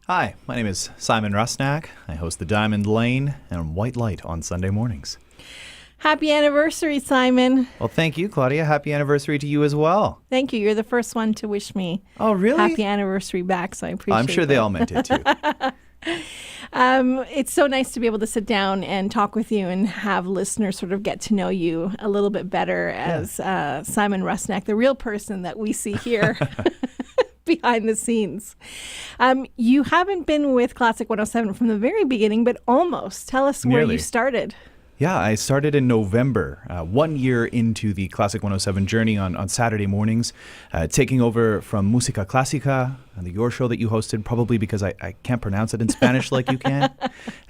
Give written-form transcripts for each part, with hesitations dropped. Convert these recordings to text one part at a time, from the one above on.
Hi, my name is Simeon Rusnak. I host the Diamond Lane and White Light on Sunday mornings. Happy anniversary, Simon. Well, thank you, Claudia. Happy anniversary to you as well. Thank you. You're the first one to wish me Oh, really? happy anniversary back, so I appreciate it. I'm sure they all meant it too. It's so nice to be able to sit down and talk with you and have listeners sort of get to know you a little bit better as Simeon Rusnak, the real person that we see here behind the scenes. You haven't been with Classic 107 from the very beginning, but almost. Tell us where Nearly. you started. Yeah, I started in November, 1 year into the Classic 107 journey on Saturday mornings, taking over from Música Clásica, your show that you hosted, probably because I can't pronounce it in Spanish like you can.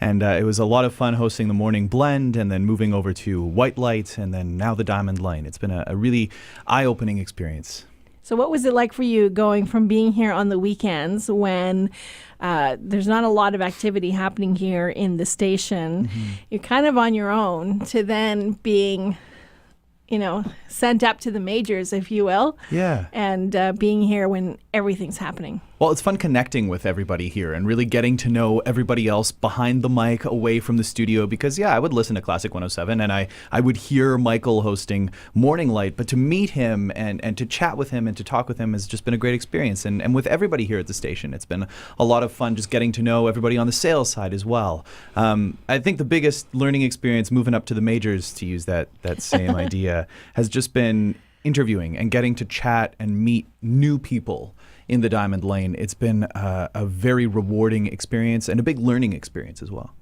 And it was a lot of fun hosting the morning blend and then moving over to White Light and then now the Diamond Lane. It's been a really eye-opening experience. So what was it like for you going from being here on the weekends when there's not a lot of activity happening here in the station, you're kind of on your own, to then being, sent up to the majors, if you will, and being here when everything's happening? Well, it's fun connecting with everybody here and really getting to know everybody else behind the mic, away from the studio, because, I would listen to Classic 107 and I would hear Michael hosting Morning Light, but to meet him and to chat with him and to talk with him has just been a great experience. And with everybody here at the station, it's been a lot of fun just getting to know everybody on the sales side as well. I think the biggest learning experience moving up to the majors, to use that same idea, has just been interviewing and getting to chat and meet new people in the Diamond Lane. It's been a very rewarding experience and a big learning experience as well.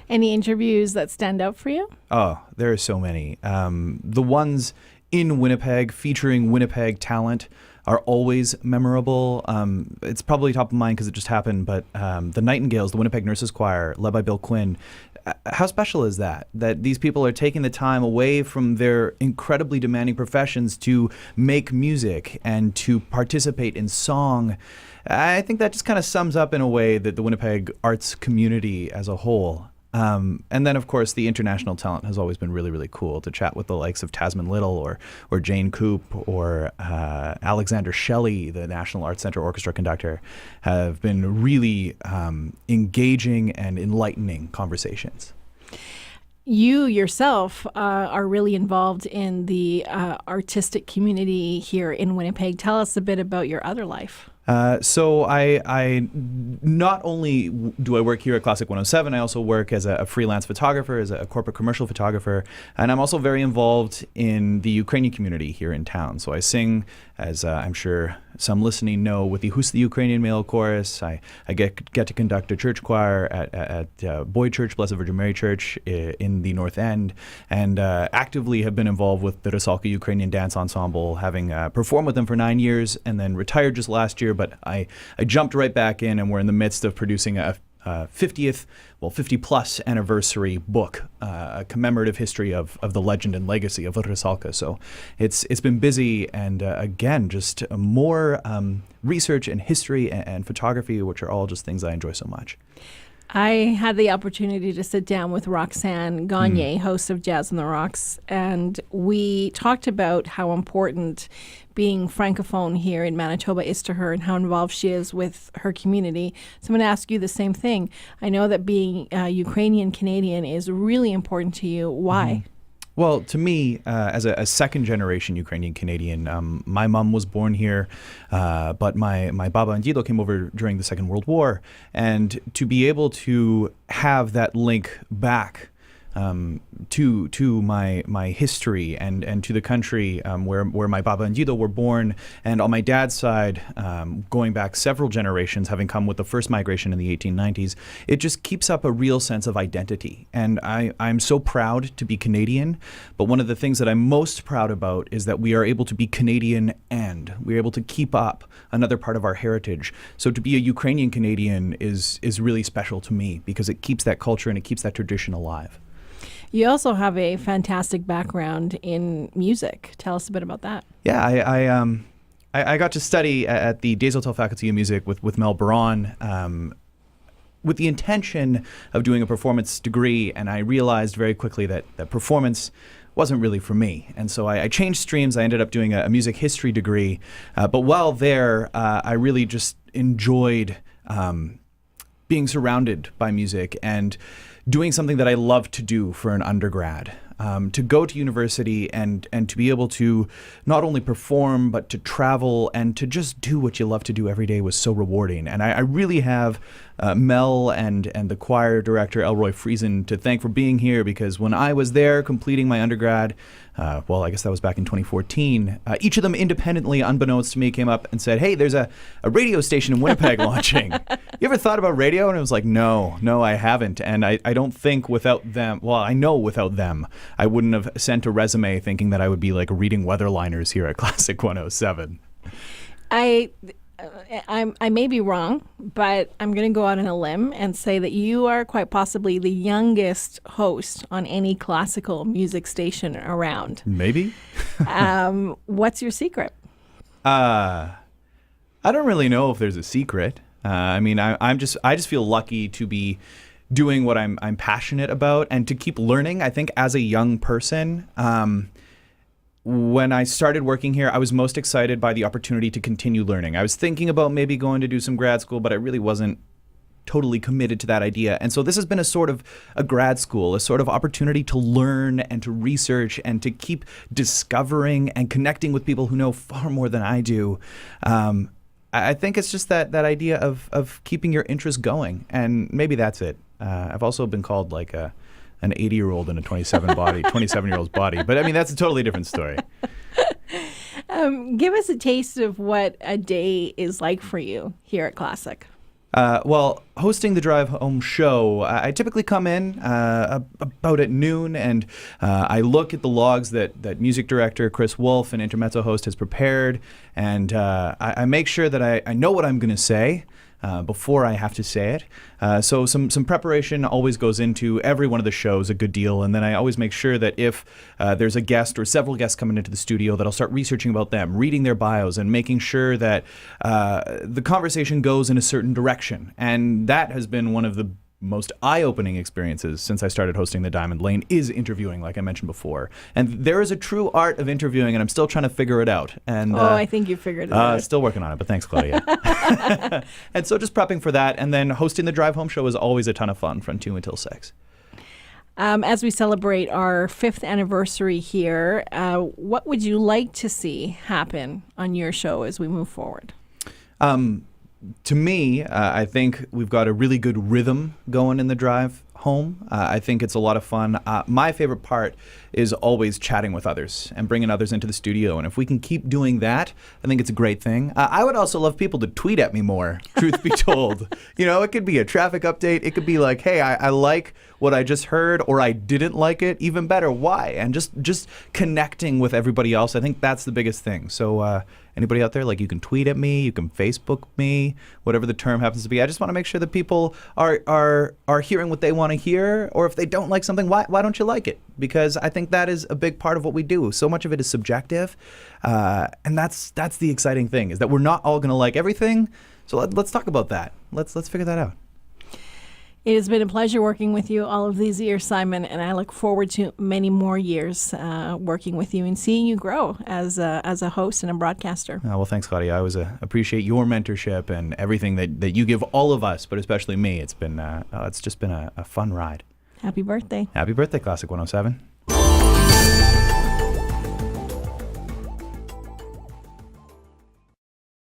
Any interviews that stand out for you? Oh, there are so many. The ones in Winnipeg featuring Winnipeg talent are always memorable. It's probably top of mind because it just happened, but the Nightingales, the Winnipeg Nurses Choir, led by Bill Quinn, how special is that these people are taking the time away from their incredibly demanding professions to make music and to participate in song? I think that just kind of sums up in a way that the Winnipeg arts community as a whole. And then, of course, the international talent has always been really, really cool to chat with the likes of Tasman Little or Jane Coop or Alexander Shelley, the National Arts Centre Orchestra conductor, have been really engaging and enlightening conversations. You yourself are really involved in the artistic community here in Winnipeg. Tell us a bit about your other life. So I not only do I work here at Classic 107, I also work as a freelance photographer, as a corporate commercial photographer, and I'm also very involved in the Ukrainian community here in town. So I sing, as I'm sure some listening know, with the Who's the Ukrainian Male Chorus. I get to conduct a church choir at Boyd Church, Blessed Virgin Mary Church in the North End, and actively have been involved with the Rusalka Ukrainian Dance Ensemble, having performed with them for 9 years and then retired just last year. But I jumped right back in, and we're in the midst of producing a 50-plus anniversary book, a commemorative history of the legend and legacy of Rusalka. So it's been busy, and again, just more research and history and photography, which are all just things I enjoy so much. I had the opportunity to sit down with Roxanne Gagne, host of Jazz on the Rocks, and we talked about how important being Francophone here in Manitoba is to her and how involved she is with her community. So I'm going to ask you the same thing. I know that being Ukrainian Canadian is really important to you. Why? Well, to me, as a second-generation Ukrainian Canadian, my mom was born here, but my Baba and Dido came over during the Second World War, and to be able to have that link back to my history and to the country where my Baba and Dido were born, and on my dad's side, going back several generations, having come with the first migration in the 1890s, it just keeps up a real sense of identity. And I'm so proud to be Canadian, but one of the things that I'm most proud about is that we are able to be Canadian and we're able to keep up another part of our heritage. So to be a Ukrainian Canadian is really special to me because it keeps that culture and it keeps that tradition alive. You also have a fantastic background in music. Tell us a bit about that. Yeah, I got to study at the Des Hôtels Faculty of Music with Mel Baron with the intention of doing a performance degree, and I realized very quickly that performance wasn't really for me. And so I changed streams. I ended up doing a music history degree. But while there, I really just enjoyed being surrounded by music and doing something that I love to do for an undergrad. To go to university and to be able to not only perform, but to travel and to just do what you love to do every day was so rewarding. And I really have Mel and the choir director, Elroy Friesen, to thank for being here, because when I was there completing my undergrad, well, I guess that was back in 2014, each of them independently, unbeknownst to me, came up and said, hey, there's a radio station in Winnipeg launching. You ever thought about radio? And it was like, no, I haven't. And I don't think without them, well, I know without them, I wouldn't have sent a resume thinking that I would be like reading weatherliners here at Classic 107. I may be wrong, but I'm going to go out on a limb and say that you are quite possibly the youngest host on any classical music station around. Maybe. What's your secret? I don't really know if there's a secret. I mean, I just feel lucky to be doing what I'm passionate about and to keep learning. I think as a young person, when I started working here, I was most excited by the opportunity to continue learning. I was thinking about maybe going to do some grad school, but I really wasn't totally committed to that idea. And so this has been a sort of a grad school, a sort of opportunity to learn and to research and to keep discovering and connecting with people who know far more than I do. I think it's just that idea of keeping your interest going, and maybe that's it. I've also been called like an 80-year-old in a 27-year-old's body, but I mean that's a totally different story. Give us a taste of what a day is like for you here at Classic. Well, hosting the Drive Home show, I typically come in about at noon, and I look at the logs that music director Chris Wolf and intermezzo host has prepared, and I make sure that I know what I'm going to say before I have to say it. So some preparation always goes into every one of the shows a good deal, and then I always make sure that if there's a guest or several guests coming into the studio, that I'll start researching about them, reading their bios, and making sure that the conversation goes in a certain direction. And that has been one of the most eye-opening experiences since I started hosting the Diamond Lane is interviewing, like I mentioned before. And there is a true art of interviewing, and I'm still trying to figure it out. And I think you figured it out. Still working on it, but thanks, Claudia. And so just prepping for that, and then hosting the Drive Home show is always a ton of fun from 2 until 6. As we celebrate our 5th anniversary here, what would you like to see happen on your show as we move forward? To me, I think we've got a really good rhythm going in the drive home. I think it's a lot of fun. My favorite part is always chatting with others and bringing others into the studio. And if we can keep doing that, I think it's a great thing. I would also love people to tweet at me more, truth be told. You know, it could be a traffic update. It could be like, hey, I like what I just heard, or I didn't like it. Even better, why? And just connecting with everybody else. I think that's the biggest thing. So anybody out there, like, you can tweet at me, you can Facebook me, whatever the term happens to be. I just want to make sure that people are hearing what they want to hear, or if they don't like something, why don't you like it? Because I think that is a big part of what we do. So much of it is subjective, and that's the exciting thing, is that we're not all going to like everything. So let's talk about that. Let's figure that out. It has been a pleasure working with you all of these years, Simon, and I look forward to many more years working with you and seeing you grow as a host and a broadcaster. Well, thanks, Claudia. I always appreciate your mentorship and everything that you give all of us, but especially me. It's just been a fun ride. Happy birthday. Happy birthday, Classic 107.